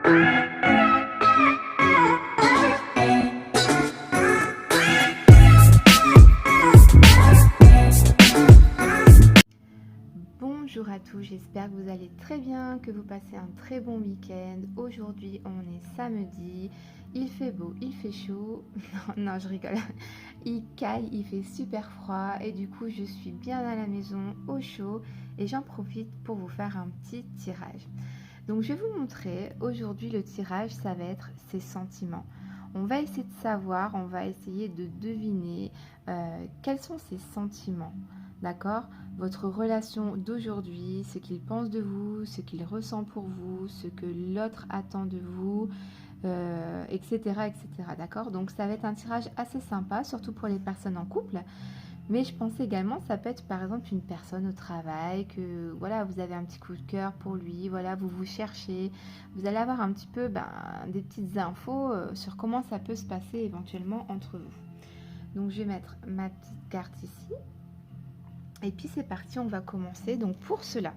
Bonjour à tous, j'espère que vous allez très bien, que vous passez un très bon week-end. Aujourd'hui, on est samedi, il fait beau, il fait chaud. Non, je rigole. Il caille, il fait super froid et du coup, je suis bien à la maison, au chaud et j'en profite pour vous faire un petit tirage. Donc, je vais vous montrer aujourd'hui le tirage, ça va être ses sentiments. On va essayer de savoir, on va essayer de deviner quels sont ses sentiments. D'accord? Votre relation d'aujourd'hui, ce qu'il pense de vous, ce qu'il ressent pour vous, ce que l'autre attend de vous, etc., etc. D'accord? Donc ça va être un tirage assez sympa, surtout pour les personnes en couple. Mais je pense également, ça peut être par exemple une personne au travail, que voilà, vous avez un petit coup de cœur pour lui, voilà, vous vous cherchez, vous allez avoir un petit peu des petites infos sur comment ça peut se passer éventuellement entre vous. Donc je vais mettre ma petite carte ici. Et puis c'est parti, on va commencer. Donc pour cela,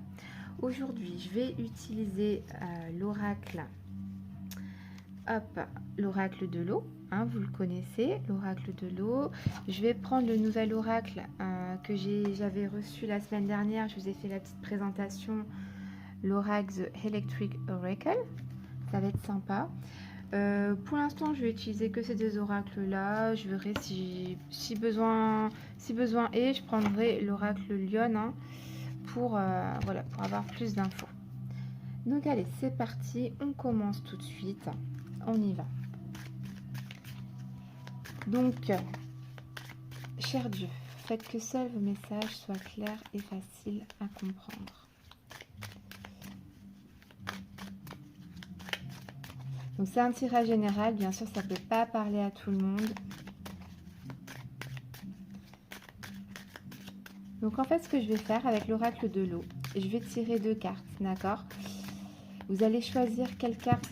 aujourd'hui, je vais utiliser l'oracle, l'oracle de l'eau. Hein, vous le connaissez, l'oracle de l'eau. Je vais prendre le nouvel oracle que j'avais reçu la semaine dernière. Je vous ai fait la petite présentation, l'oracle The Electric Oracle. Ça va être sympa. Pour l'instant, je vais utiliser que ces deux oracles-là. Je verrai si besoin est, je prendrai l'oracle Lion pour avoir plus d'infos. Donc allez, c'est parti. On commence tout de suite. On y va. Donc, cher Dieu, faites que seuls vos messages soient clairs et faciles à comprendre. Donc c'est un tirage général, bien sûr ça ne peut pas parler à tout le monde. Donc en fait ce que je vais faire avec l'oracle de l'eau, je vais tirer deux cartes, d'accord? Vous allez choisir quelle carte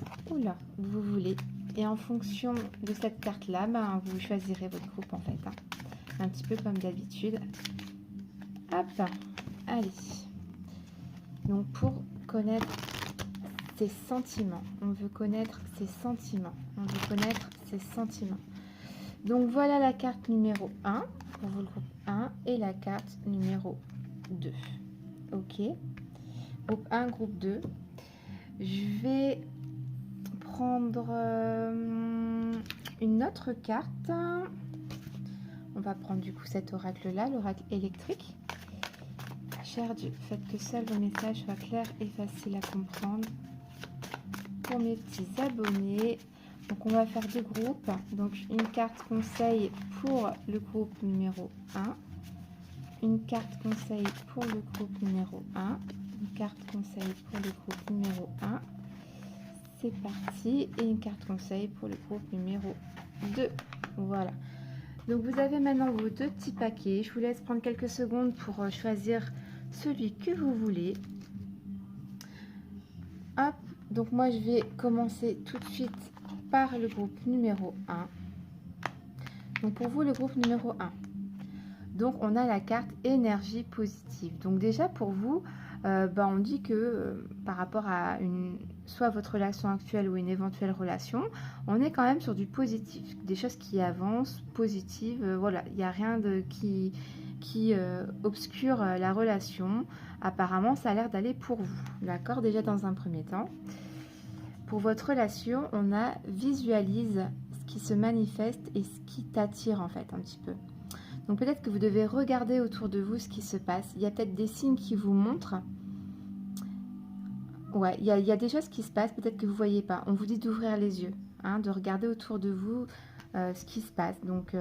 vous voulez. Et en fonction de cette carte-là, vous choisirez votre groupe en fait. Un petit peu comme d'habitude. Hop, allez. Donc pour connaître ses sentiments. On veut connaître ses sentiments. On veut connaître ses sentiments. Donc voilà la carte numéro 1 pour vous le groupe 1 et la carte numéro 2. Ok. Groupe 1, groupe 2. Je vais prendre une autre carte. On va prendre du coup cet oracle-là, l'oracle électrique. Cher Dieu, faites que seuls vos messages soient clairs et faciles à comprendre. Pour mes petits abonnés, donc on va faire deux groupes. Donc une carte conseil pour le groupe numéro 1, une carte conseil pour le groupe numéro 1, une carte conseil pour le groupe numéro 1. C'est parti. Et une carte conseil pour le groupe numéro 2. Voilà. Donc vous avez maintenant vos deux petits paquets. Je vous laisse prendre quelques secondes pour choisir celui que vous voulez. Hop. Donc moi je vais commencer tout de suite par le groupe numéro 1. Donc pour vous le groupe numéro 1. Donc on a la carte énergie positive. Donc déjà pour vous, on dit que par rapport à soit votre relation actuelle ou une éventuelle relation, on est quand même sur du positif. Des choses qui avancent, positives. Voilà, il n'y a rien qui obscure la relation. Apparemment, ça a l'air d'aller pour vous. D'accord? Déjà dans un premier temps. Pour votre relation, on a visualise ce qui se manifeste et ce qui t'attire en fait un petit peu. Donc peut-être que vous devez regarder autour de vous ce qui se passe. Il y a peut-être des signes qui vous montrent. Ouais, il y a des choses qui se passent, peut-être que vous ne voyez pas. On vous dit d'ouvrir les yeux, de regarder autour de vous ce qui se passe. Donc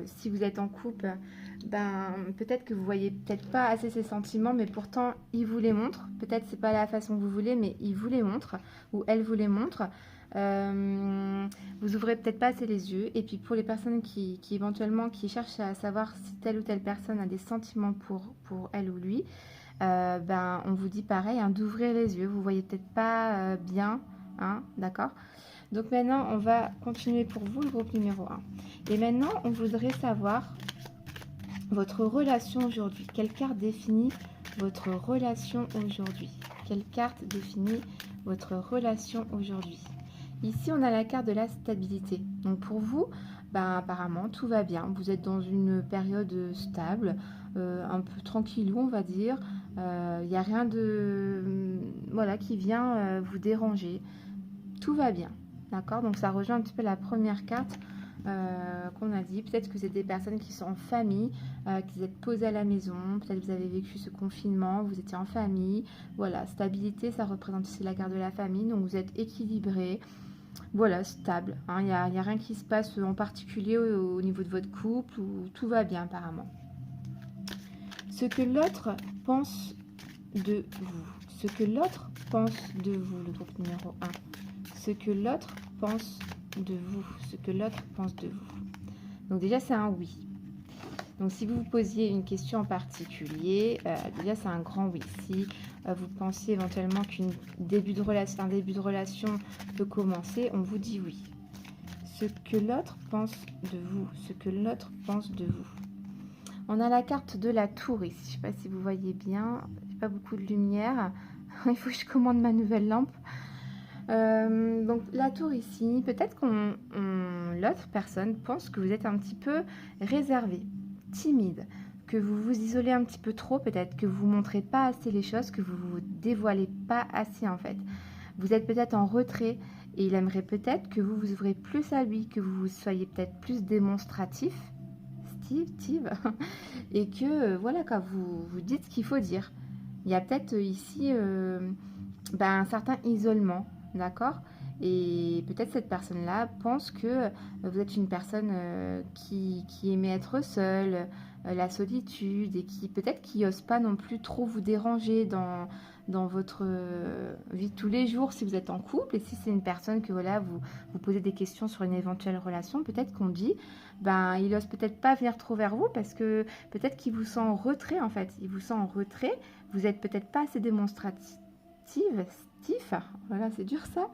si vous êtes en couple, peut-être que vous voyez peut-être pas assez ces sentiments, mais pourtant il vous les montre. Peut-être c'est pas la façon que vous voulez, mais il vous les montre ou elle vous les montre. Vous ouvrez peut-être pas assez les yeux. Et puis pour les personnes qui éventuellement qui cherchent à savoir si telle ou telle personne a des sentiments pour elle ou lui, on vous dit pareil, d'ouvrir les yeux. Vous voyez peut-être pas bien, d'accord? Donc maintenant, on va continuer pour vous, le groupe numéro 1. Et maintenant, on voudrait savoir votre relation aujourd'hui. Quelle carte définit votre relation aujourd'hui? Quelle carte définit votre relation aujourd'hui? Ici, on a la carte de la stabilité. Donc pour vous, ben, apparemment, tout va bien. Vous êtes dans une période stable, un peu tranquillou, on va dire. Il n'y a rien de, voilà, qui vient vous déranger. Tout va bien. D'accord? Donc ça rejoint un petit peu la première carte qu'on a dit. Peut-être que c'est des personnes qui sont en famille, qui vous êtes posées à la maison. Peut-être que vous avez vécu ce confinement, vous étiez en famille. Voilà, stabilité, ça représente aussi la carte de la famille. Donc vous êtes équilibré. Voilà, stable. Il n'y a rien qui se passe en particulier au niveau de votre couple, où tout va bien apparemment. Ce que l'autre pense de vous. Ce que l'autre pense de vous, le groupe numéro 1. Ce que l'autre pense de vous. Ce que l'autre pense de vous. Donc déjà, c'est un oui. Donc si vous vous posiez une question en particulier, déjà c'est un grand oui. Si vous pensez éventuellement un début de relation peut commencer, on vous dit oui. Ce que l'autre pense de vous, ce que l'autre pense de vous. On a la carte de la tour ici, je ne sais pas si vous voyez bien, il n'y a pas beaucoup de lumière, il faut que je commande ma nouvelle lampe. Donc la tour ici, peut-être l'autre personne pense que vous êtes un petit peu réservé, timide, que vous vous isolez un petit peu trop, peut-être que vous ne montrez pas assez les choses, que vous ne vous dévoilez pas assez en fait. Vous êtes peut-être en retrait et il aimerait peut-être que vous vous ouvrez plus à lui, que vous soyez peut-être plus démonstratif, Steve, et que voilà, quand vous dites ce qu'il faut dire. Il y a peut-être ici un certain isolement, d'accord? Et peut-être cette personne-là pense que vous êtes une personne qui aimait être seule, la solitude, et qui peut-être qui n'ose pas non plus trop vous déranger dans votre vie de tous les jours si vous êtes en couple. Et si c'est une personne que voilà, vous posez des questions sur une éventuelle relation, peut-être qu'on dit, il n'ose peut-être pas venir trop vers vous parce que peut-être qu'il vous sent en retrait en fait. Il vous sent en retrait, vous n'êtes peut-être pas assez démonstratif, voilà, c'est dur ça.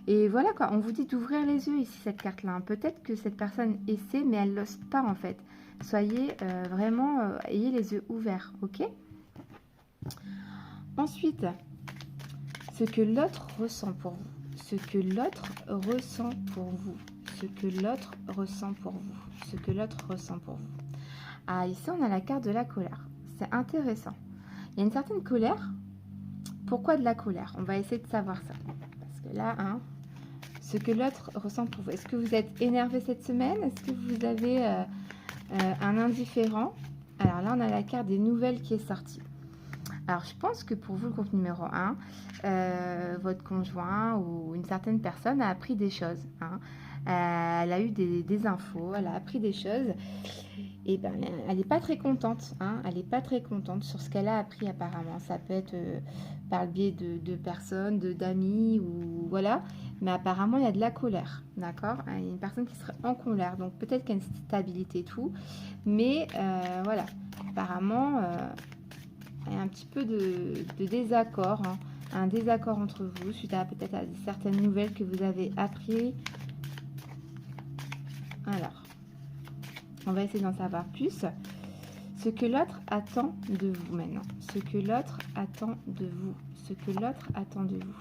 Et voilà quoi, on vous dit d'ouvrir les yeux ici, cette carte-là. Peut-être que cette personne essaie, mais elle n'ose pas en fait. Soyez vraiment, ayez les yeux ouverts, ok? Ensuite, ce que l'autre ressent pour vous. Ce que l'autre ressent pour vous. Ce que l'autre ressent pour vous. Ce que l'autre ressent pour vous. Ah, ici, on a la carte de la colère. C'est intéressant. Il y a une certaine colère. Pourquoi de la colère? On va essayer de savoir ça. Parce que là, ce que l'autre ressent pour vous. Est-ce que vous êtes énervé cette semaine? Est-ce que vous avez un indifférent? Alors là, on a la carte des nouvelles qui est sortie. Alors, je pense que pour vous, le groupe numéro 1, votre conjoint ou une certaine personne a appris des choses. Elle a eu des infos, elle a appris des choses. Et ben, elle n'est pas très contente. Elle n'est pas très contente sur ce qu'elle a appris apparemment. Ça peut être par le biais de personnes, d'amis ou voilà. Mais apparemment, il y a de la colère. D'accord? Il y a une personne qui serait en colère. Donc, peut-être qu'il y a une stabilité et tout. Mais voilà. Apparemment, il y a un petit peu de désaccord. Un désaccord entre vous suite à peut-être à certaines nouvelles que vous avez apprises. Alors, on va essayer d'en savoir plus. Ce que l'autre attend de vous maintenant. Ce que l'autre attend de vous. Ce que l'autre attend de vous.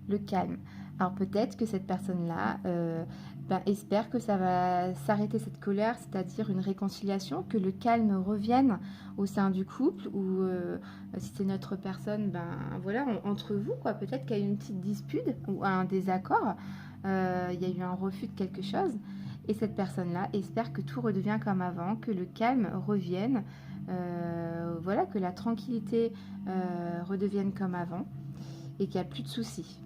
Le calme. Alors peut-être que cette personne-là espère que ça va s'arrêter cette colère, c'est-à-dire une réconciliation, que le calme revienne au sein du couple ou si c'est notre personne, voilà, entre vous, quoi. Peut-être qu'il y a eu une petite dispute ou un désaccord, il y a eu un refus de quelque chose. Et cette personne-là espère que tout redevient comme avant, que le calme revienne, voilà, que la tranquillité redevienne comme avant et qu'il n'y a plus de soucis.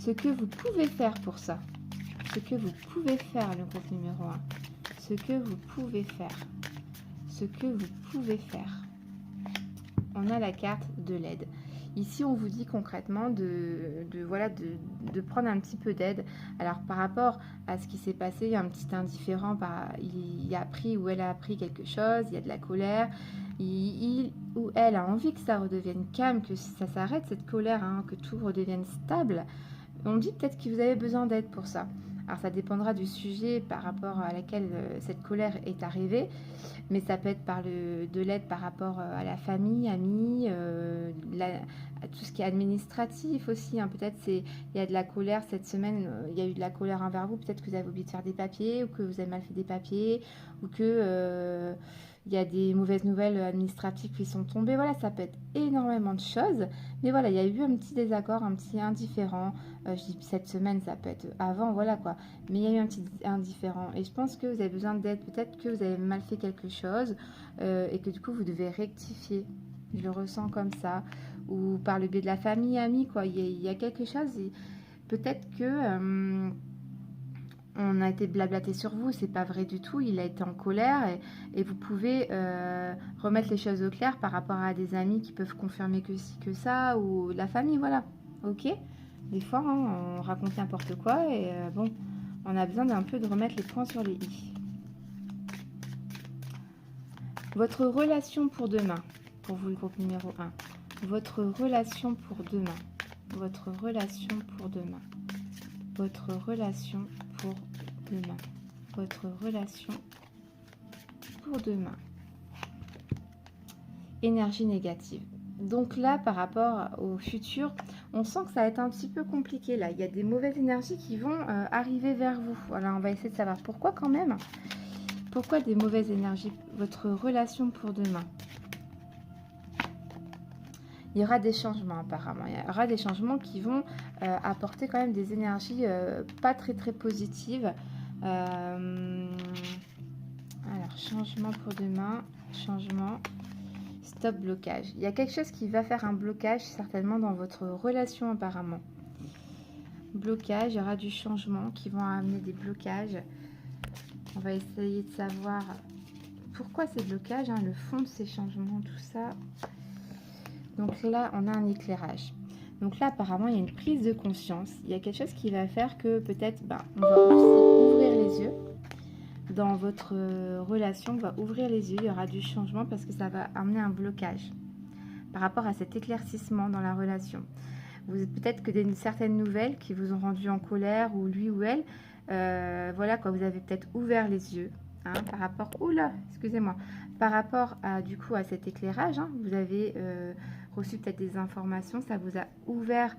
Ce que vous pouvez faire pour ça, ce que vous pouvez faire, le groupe numéro 1, ce que vous pouvez faire, ce que vous pouvez faire. On a la carte de l'aide. Ici, on vous dit concrètement de prendre un petit peu d'aide. Alors, par rapport à ce qui s'est passé, il y a un petit indifférent, il a appris ou elle a appris quelque chose, il y a de la colère, il ou elle a envie que ça redevienne calme, que ça s'arrête cette colère, que tout redevienne stable. On dit peut-être que vous avez besoin d'aide pour ça. Alors ça dépendra du sujet par rapport à laquelle cette colère est arrivée, mais ça peut être de l'aide par rapport à la famille, amis, à tout ce qui est administratif aussi, hein. Peut-être il y a de la colère cette semaine, il y a eu de la colère envers vous, peut-être que vous avez oublié de faire des papiers, ou que vous avez mal fait des papiers, ou que il y a des mauvaises nouvelles administratives qui sont tombées. Voilà, ça peut être énormément de choses. Mais voilà, il y a eu un petit désaccord, un petit indifférent. Je dis cette semaine, ça peut être avant, voilà quoi. Mais il y a eu un petit indifférent. Et je pense que vous avez besoin d'aide. Peut-être que vous avez mal fait quelque chose et que du coup, vous devez rectifier. Je le ressens comme ça. Ou par le biais de la famille, amis, quoi. Il y a quelque chose. Peut-être que... on a été blablaté sur vous, c'est pas vrai du tout, il a été en colère et vous pouvez remettre les choses au clair par rapport à des amis qui peuvent confirmer que ci, que ça, ou la famille, voilà, ok. Des fois, hein, on raconte n'importe quoi et bon, on a besoin d'un peu de remettre les points sur les i. Votre relation pour demain, pour vous le groupe numéro 1, votre relation pour demain, votre relation pour demain, votre relation pour demain, votre relation pour demain. Énergie négative. Donc là, par rapport au futur, on sent que ça va être un petit peu compliqué. Là, il y a des mauvaises énergies qui vont arriver vers vous. Voilà, on va essayer de savoir pourquoi quand même. Pourquoi des mauvaises énergies? Votre relation pour demain. Il y aura des changements apparemment. Il y aura des changements qui vont apporter quand même des énergies pas très très positives. Alors, changement pour demain, changement, stop, blocage. Il y a quelque chose qui va faire un blocage certainement dans votre relation apparemment. Blocage, il y aura du changement qui vont amener des blocages. On va essayer de savoir pourquoi ces blocages, hein, le fond de ces changements, tout ça. Donc là, on a un éclairage. Donc là, apparemment, il y a une prise de conscience. Il y a quelque chose qui va faire que peut-être, on va aussi ouvrir les yeux. Dans votre relation, on va ouvrir les yeux. Il y aura du changement parce que ça va amener un blocage par rapport à cet éclaircissement dans la relation. Peut-être que certaines nouvelles qui vous ont rendu en colère, ou lui ou elle, voilà quoi, vous avez peut-être ouvert les yeux. Hein, par rapport, oula, excusez-moi, par rapport à du coup à cet éclairage, hein, vous avez reçu peut-être des informations, ça vous a ouvert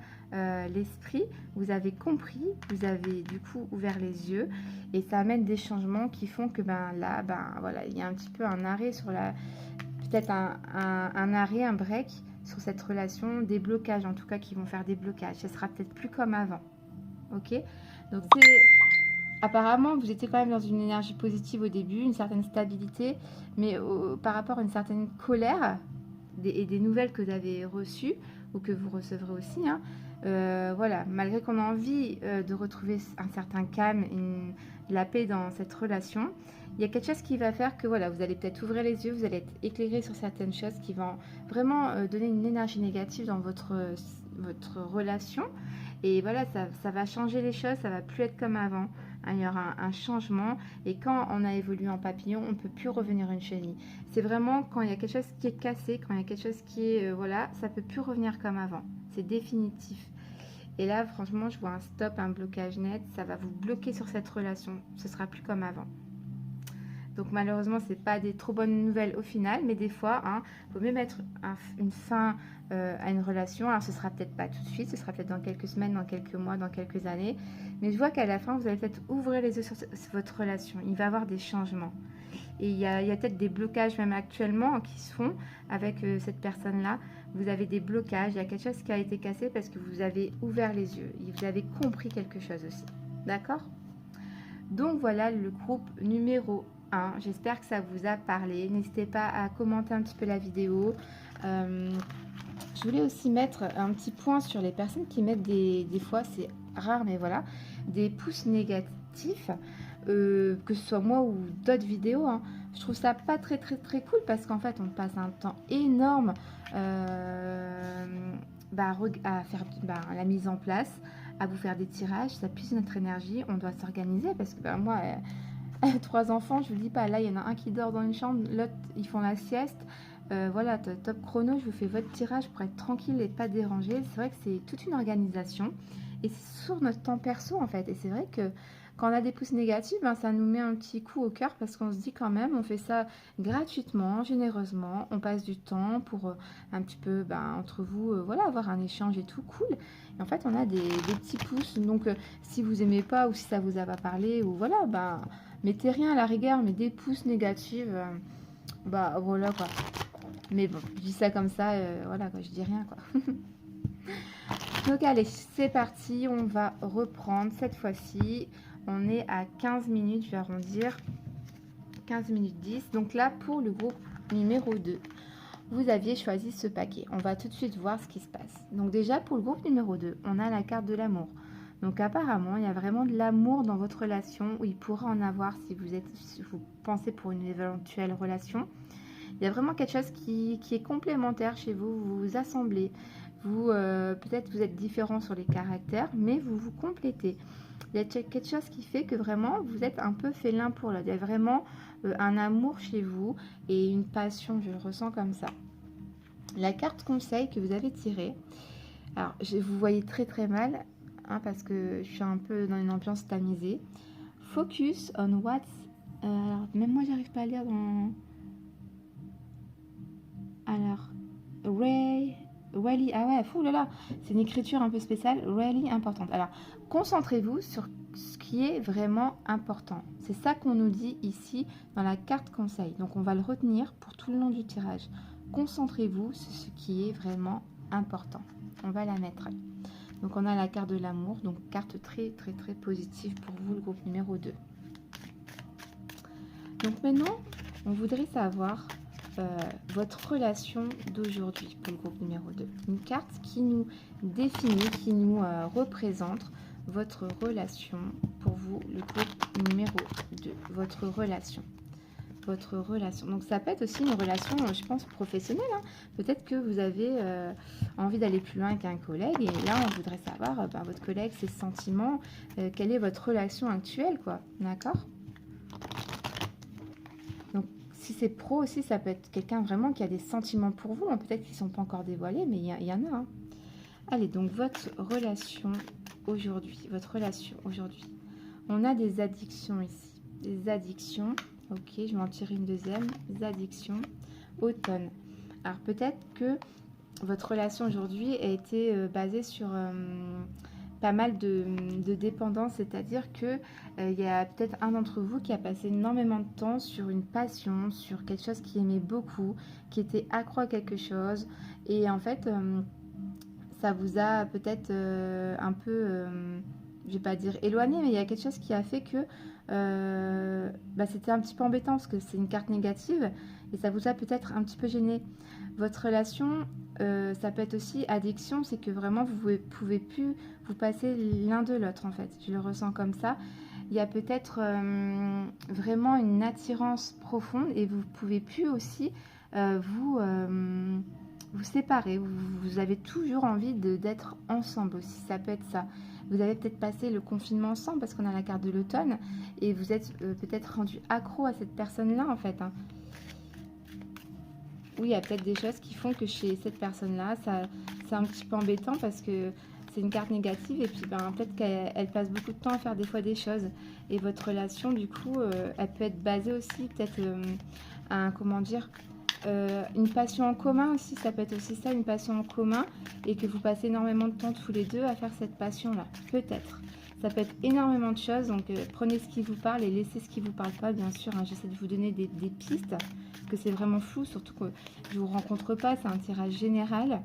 l'esprit, vous avez compris, vous avez du coup ouvert les yeux et ça amène des changements qui font que là, voilà, il y a un petit peu un arrêt sur peut-être un arrêt, un break sur cette relation, des blocages en tout cas qui vont faire des blocages, ça sera peut-être plus comme avant, ok. Donc apparemment, vous étiez quand même dans une énergie positive au début, une certaine stabilité, mais par rapport à une certaine colère et des nouvelles que vous avez reçues, ou que vous recevrez aussi, hein, voilà, malgré qu'on a envie de retrouver un certain calme, la paix dans cette relation, il y a quelque chose qui va faire que voilà, vous allez peut-être ouvrir les yeux, vous allez être éclairé sur certaines choses qui vont vraiment donner une énergie négative dans votre relation. Et voilà, ça va changer les choses, ça va plus être comme avant. Hein, il y aura un changement. Et quand on a évolué en papillon, on ne peut plus revenir une chenille. C'est vraiment quand il y a quelque chose qui est cassé, quand il y a quelque chose qui est... voilà, ça ne peut plus revenir comme avant. C'est définitif. Et là, franchement, je vois un stop, un blocage net. Ça va vous bloquer sur cette relation. Ce ne sera plus comme avant. Donc malheureusement, ce n'est pas des trop bonnes nouvelles au final, mais des fois, il faut même mettre une fin à une relation. Alors ce sera peut-être pas tout de suite, ce sera peut-être dans quelques semaines, dans quelques mois, dans quelques années. Mais je vois qu'à la fin, vous allez peut-être ouvrir les yeux sur votre relation. Il va y avoir des changements. Et il y a peut-être des blocages même actuellement qui se font avec cette personne-là. Vous avez des blocages, il y a quelque chose qui a été cassé parce que vous avez ouvert les yeux. Et vous avez compris quelque chose aussi. D'accord ? Donc voilà le groupe numéro 1. J'espère que ça vous a parlé. N'hésitez pas à commenter un petit peu la vidéo. Je voulais aussi mettre un petit point sur les personnes qui mettent des fois, c'est rare mais voilà, des pouces négatifs, que ce soit moi ou d'autres vidéos. Je trouve ça pas très cool parce qu'en fait on passe un temps énorme à faire la mise en place, à vous faire des tirages, ça puise notre énergie, on doit s'organiser parce que moi, 3 enfants, je vous dis pas, là il y en a un qui dort dans une chambre, l'autre ils font la sieste, voilà, top chrono, je vous fais votre tirage pour être tranquille et pas dérangé. C'est vrai que c'est toute une organisation et c'est sur notre temps perso en fait, et c'est vrai que Quand on a des pouces négatifs, ben, ça nous met un petit coup au cœur parce qu'on se dit quand même, on fait ça gratuitement, généreusement, on passe du temps pour un petit peu ben, entre vous, voilà, avoir un échange et tout, cool. Et en fait, on a des petits pouces, donc si vous aimez pas ou si ça vous a pas parlé, ou voilà, ben, mettez rien à la rigueur, mais des pouces négatifs, bah voilà quoi. Mais bon, je dis ça comme ça, voilà quoi, je dis rien quoi. Donc allez, c'est parti, on va reprendre cette fois-ci. On est à 15 minutes, je vais arrondir. 15 minutes 10. Donc là, pour le groupe numéro 2, vous aviez choisi ce paquet. On va tout de suite voir ce qui se passe. Donc déjà, pour le groupe numéro 2, on a la carte de l'amour. Donc apparemment, il y a vraiment de l'amour dans votre relation, où il pourra en avoir si vous pensez pour une éventuelle relation. Il y a vraiment quelque chose qui est complémentaire chez vous, vous vous assemblez. Peut-être vous êtes différents sur les caractères, mais vous vous complétez. Il y a quelque chose qui fait que vraiment vous êtes un peu fait l'un pour l'autre. Il y a vraiment un amour chez vous et une passion, je le ressens comme ça. La carte conseil que vous avez tirée, alors vous voyez très très mal, hein, parce que je suis un peu dans une ambiance tamisée. Focus on what's... alors, même moi j'arrive pas à lire dans... Alors, really, ah ouais, fou là là, c'est une écriture un peu spéciale, really importante. Alors, concentrez-vous sur ce qui est vraiment important. C'est ça qu'on nous dit ici dans la carte conseil. Donc, on va le retenir pour tout le long du tirage. Concentrez-vous sur ce qui est vraiment important. On va la mettre. Donc, on a la carte de l'amour, donc carte très, très, très positive pour vous, le groupe numéro 2. Donc, maintenant, on voudrait savoir... votre relation d'aujourd'hui pour le groupe numéro 2. Une carte qui nous définit, qui nous représente votre relation pour vous, le groupe numéro 2. Votre relation. Votre relation. Donc ça peut être aussi une relation, je pense, professionnelle. Hein. Peut-être que vous avez envie d'aller plus loin avec un collègue et là, on voudrait savoir, votre collègue, ses sentiments, quelle est votre relation actuelle, quoi. D'accord ? Si c'est pro aussi, ça peut être quelqu'un vraiment qui a des sentiments pour vous. Hein. Peut-être qu'ils ne sont pas encore dévoilés, mais il y en a. Hein. Allez, donc votre relation aujourd'hui. Votre relation aujourd'hui. On a des addictions ici. Des addictions. Ok, je vais en tirer une deuxième. Des addictions. Automne. Alors peut-être que votre relation aujourd'hui a été basée sur... pas mal de dépendance, c'est-à-dire que il y a peut-être un d'entre vous qui a passé énormément de temps sur une passion, sur quelque chose qu'il aimait beaucoup, qui était accro à quelque chose, et en fait, ça vous a peut-être un peu, je vais pas dire éloigné, mais il y a quelque chose qui a fait que c'était un petit peu embêtant parce que c'est une carte négative et ça vous a peut-être un petit peu gêné. Votre relation, ça peut être aussi addiction, c'est que vraiment vous ne pouvez plus vous passer l'un de l'autre en fait. Je le ressens comme ça. Il y a peut-être vraiment une attirance profonde et vous ne pouvez plus aussi vous séparer. Vous avez toujours envie d'être ensemble aussi. Ça peut être ça. Vous avez peut-être passé le confinement ensemble parce qu'on a la carte de l'automne et vous êtes peut-être rendu accro à cette personne-là en fait. Hein. Oui, il y a peut-être des choses qui font que chez cette personne-là, c'est un petit peu embêtant parce que c'est une carte négative et puis peut-être qu'elle passe beaucoup de temps à faire des fois des choses. Et votre relation, du coup, elle peut être basée aussi peut-être à, comment dire, une passion en commun aussi. Ça peut être aussi ça, une passion en commun et que vous passez énormément de temps tous les deux à faire cette passion-là. Peut-être. Ça peut être énormément de choses, donc prenez ce qui vous parle et laissez ce qui ne vous parle pas, bien sûr. Hein, j'essaie de vous donner des pistes, que c'est vraiment flou, surtout que je ne vous rencontre pas, c'est un tirage général.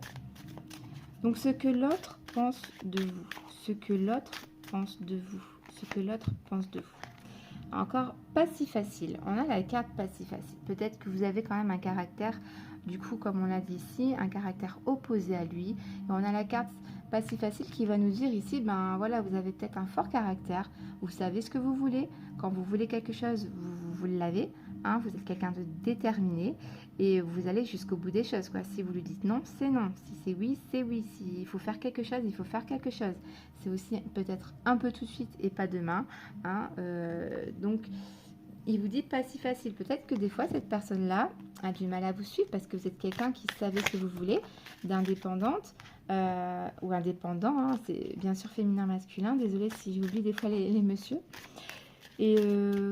Donc ce que l'autre pense de vous, ce que l'autre pense de vous, ce que l'autre pense de vous. Encore pas si facile, on a la carte pas si facile. Peut-être que vous avez quand même un caractère, du coup comme on l'a dit ici, un caractère opposé à lui. Et on a la carte pas si facile qui va nous dire ici, voilà, vous avez peut-être un fort caractère, vous savez ce que vous voulez, quand vous voulez quelque chose, vous l'avez, hein, vous êtes quelqu'un de déterminé et vous allez jusqu'au bout des choses, quoi. Si vous lui dites non, c'est non, si c'est oui, c'est oui, s'il faut faire quelque chose, il faut faire quelque chose. C'est aussi peut-être un peu tout de suite et pas demain, hein, donc il vous dit pas si facile. Peut-être que des fois, cette personne-là a du mal à vous suivre parce que vous êtes quelqu'un qui savait ce que vous voulez, d'indépendante ou indépendant. Hein, c'est bien sûr féminin, masculin. Désolée si j'oublie des fois les messieurs. Et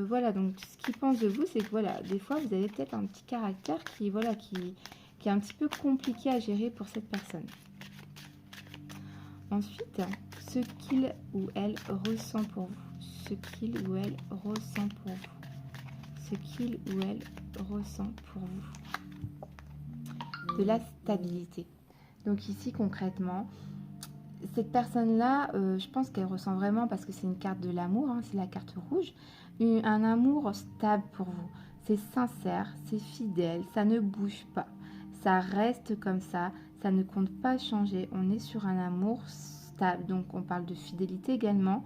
voilà, donc ce qu'il pense de vous, c'est que voilà, des fois, vous avez peut-être un petit caractère qui, voilà, qui est un petit peu compliqué à gérer pour cette personne. Ensuite, ce qu'il ou elle ressent pour vous. Ce qu'il ou elle ressent pour vous. Ce qu'il ou elle ressent pour vous. De la stabilité. Donc ici, concrètement, cette personne-là, je pense qu'elle ressent vraiment, parce que c'est une carte de l'amour, hein, c'est la carte rouge, un amour stable pour vous. C'est sincère, c'est fidèle, ça ne bouge pas. Ça reste comme ça ne compte pas changer. On est sur un amour stable, donc on parle de fidélité également.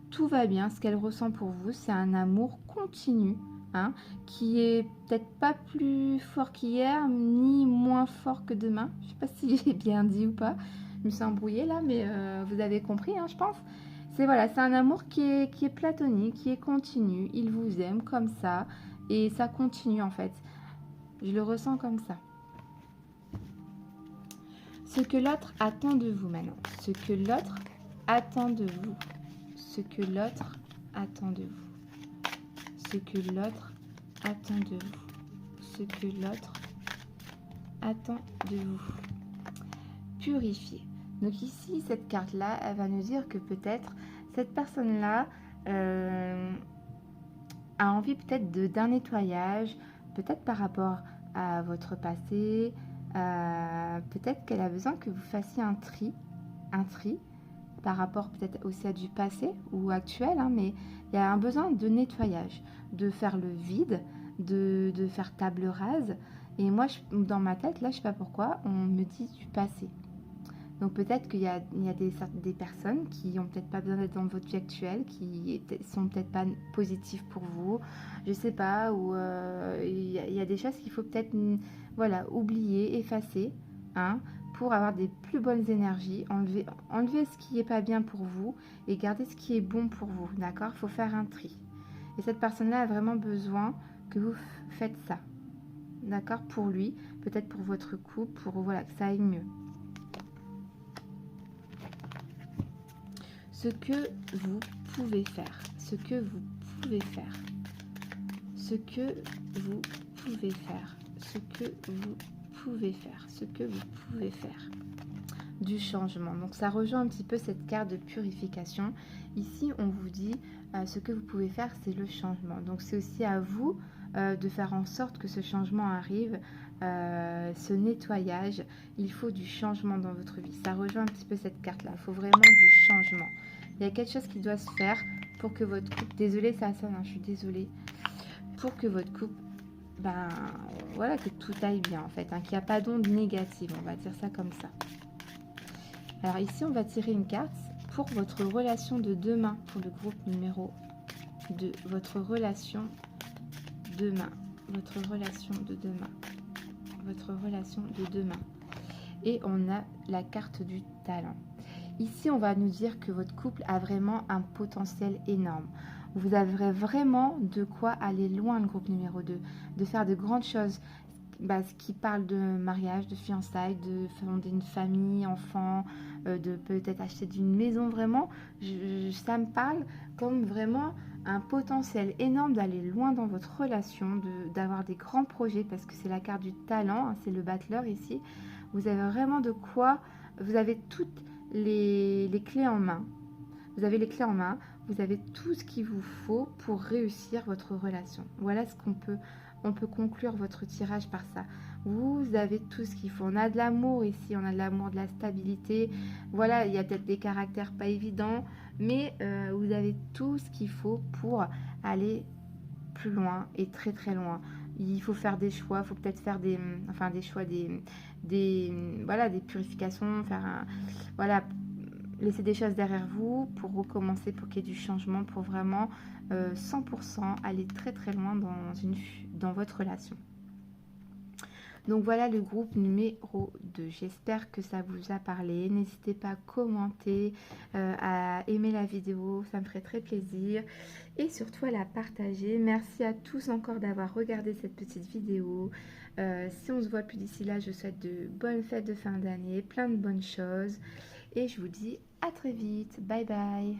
Tout va bien, ce qu'elle ressent pour vous, c'est un amour continu, hein, qui est peut-être pas plus fort qu'hier, ni moins fort que demain. Je ne sais pas si j'ai bien dit ou pas. Je me suis embrouillée là, mais vous avez compris, hein, je pense. C'est voilà, c'est un amour qui est platonique, qui est continu. Il vous aime comme ça, et ça continue en fait. Je le ressens comme ça. Ce que l'autre attend de vous maintenant. Ce que l'autre attend de vous. Ce que l'autre attend de vous. Ce que l'autre attend de vous. Ce que l'autre attend de vous. Purifier. Donc ici, cette carte-là, elle va nous dire que peut-être cette personne-là a envie peut-être d'un nettoyage, peut-être par rapport à votre passé, peut-être qu'elle a besoin que vous fassiez un tri par rapport peut-être aussi à du passé ou actuel, hein, mais il y a un besoin de nettoyage, de faire le vide, de faire table rase. Et moi, dans ma tête, là, je ne sais pas pourquoi, on me dit du passé. Donc peut-être qu'il y a des personnes qui n'ont peut-être pas besoin d'être dans votre vie actuelle, qui sont peut-être pas positives pour vous, je sais pas, ou il y a des choses qu'il faut peut-être voilà, oublier, effacer, hein, pour avoir des plus bonnes énergies, enlever ce qui n'est pas bien pour vous et garder ce qui est bon pour vous, d'accord? Il faut faire un tri. Et cette personne-là a vraiment besoin que vous faites ça, d'accord? Pour lui, peut-être pour votre couple, pour voilà, que ça aille mieux. Ce que vous pouvez faire, ce que vous pouvez faire, ce que vous pouvez faire, ce que vous pouvez faire, ce que vous pouvez faire. Du changement. Donc ça rejoint un petit peu cette carte de purification. Ici, on vous dit ce que vous pouvez faire, c'est le changement. Donc c'est aussi à vous de faire en sorte que ce changement arrive, ce nettoyage. Il faut du changement dans votre vie. Ça rejoint un petit peu cette carte-là. Il faut vraiment du changement. Il y a quelque chose qui doit se faire pour que votre couple... Désolée, ça sonne, hein, je suis désolée. Pour que votre couple... Ben, voilà, que tout aille bien, en fait. Hein, qu'il n'y a pas d'onde négative, on va dire ça comme ça. Alors ici, on va tirer une carte pour votre relation de demain, pour le groupe numéro 2. Votre relation demain. Votre relation de demain. Votre relation de demain. Et on a la carte du talent. Ici, on va nous dire que votre couple a vraiment un potentiel énorme. Vous avez vraiment de quoi aller loin, le groupe numéro 2, de faire de grandes choses. Ce qui parle de mariage, de fiançailles, de fonder une famille, enfants, de peut-être acheter une maison, vraiment. Ça me parle comme vraiment un potentiel énorme d'aller loin dans votre relation, d'avoir des grands projets, parce que c'est la carte du talent, hein, c'est le battleur ici. Vous avez vraiment de quoi, vous avez toutes les clés en main. Vous avez les clés en main, vous avez tout ce qu'il vous faut pour réussir votre relation. Voilà ce qu'on peut conclure votre tirage par ça. Vous avez tout ce qu'il faut. On a de l'amour ici, on a de l'amour, de la stabilité. Voilà, il y a peut-être des caractères pas évidents, mais vous avez tout ce qu'il faut pour aller plus loin et très très loin. Il faut faire des choix, il faut peut-être faire des choix, des purifications, laisser des choses derrière vous pour recommencer, pour qu'il y ait du changement, pour vraiment 100% aller très très loin dans votre relation. Donc voilà le groupe numéro 2. J'espère que ça vous a parlé. N'hésitez pas à commenter, à aimer la vidéo, ça me ferait très plaisir. Et surtout à la partager. Merci à tous encore d'avoir regardé cette petite vidéo. Si on se voit plus d'ici là, je vous souhaite de bonnes fêtes de fin d'année, plein de bonnes choses. Et je vous dis à très vite. Bye bye.